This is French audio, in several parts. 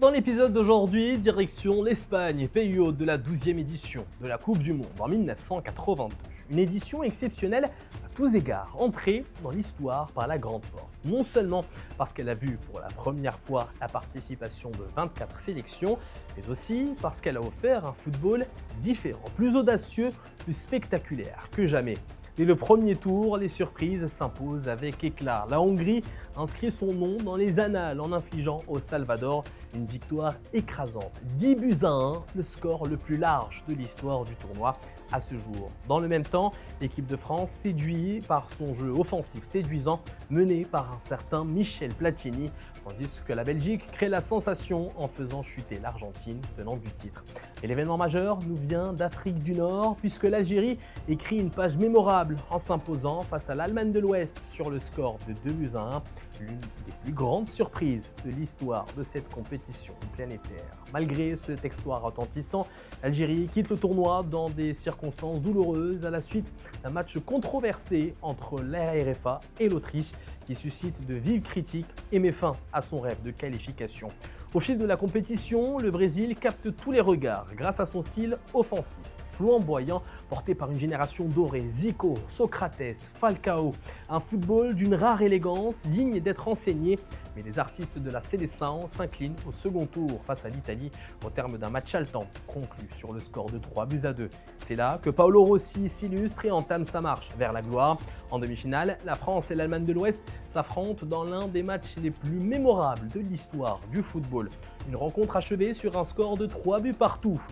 Dans l'épisode d'aujourd'hui, direction l'Espagne, pays hôte de la 12e édition de la Coupe du Monde en 1982. Une édition exceptionnelle à tous égards, entrée dans l'histoire par la grande porte. Non seulement parce qu'elle a vu pour la première fois la participation de 24 sélections, mais aussi parce qu'elle a offert un football différent, plus audacieux, plus spectaculaire que jamais. Dès le premier tour, les surprises s'imposent avec éclat. La Hongrie inscrit son nom dans les annales en infligeant au Salvador une victoire écrasante. 10-1, le score le plus large de l'histoire du tournoi à ce jour. Dans le même temps, l'équipe de France séduit par son jeu offensif séduisant mené par un certain Michel Platini, tandis que la Belgique crée la sensation en faisant chuter l'Argentine, tenante du titre. Et l'événement majeur nous vient d'Afrique du Nord puisque l'Algérie écrit une page mémorable en s'imposant face à l'Allemagne de l'Ouest sur le score de 2-1, l'une des plus grandes surprises de l'histoire de cette compétition planétaire. Malgré cet exploit retentissant, l'Algérie quitte le tournoi dans des circonstances douloureuses à la suite d'un match controversé entre l'RFA et l'Autriche qui suscite de vives critiques et met fin à son rêve de qualification. Au fil de la compétition, le Brésil capte tous les regards grâce à son style offensif, flamboyant, porté par une génération dorée, Zico, Socrates, Falcao. Un football d'une rare élégance, digne d'être enseigné, mais les artistes de la Seleção s'inclinent au second tour face à l'Italie au terme d'un match haletant, conclu sur le score de 3-2. C'est là que Paolo Rossi s'illustre et entame sa marche vers la gloire. En demi-finale, la France et l'Allemagne de l'Ouest s'affrontent dans l'un des matchs les plus mémorables de l'histoire du football. Une rencontre achevée sur un score de 3-2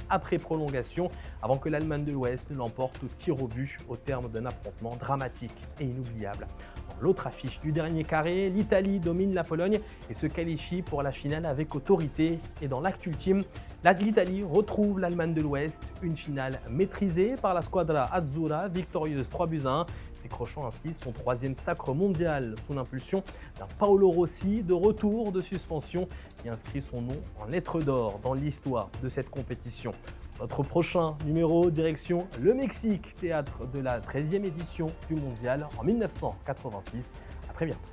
après prolongation, avant que l'Allemagne de l'Ouest ne l'emporte au tir au but au terme d'un affrontement dramatique et inoubliable. Dans l'autre affiche du dernier carré, l'Italie domine la Pologne et se qualifie pour la finale avec autorité. Et dans l'acte ultime, l'Italie retrouve l'Allemagne de l'Ouest, une finale maîtrisée par la Squadra Azzurra, victorieuse 3-1, décrochant ainsi son troisième sacre mondial sous l'impulsion d'un Paolo Rossi de retour de suspension qui inscrit son nom en lettres d'or dans l'histoire de cette compétition. Notre prochain numéro, direction le Mexique, théâtre de la 13e édition du mondial en 1986. À très bientôt.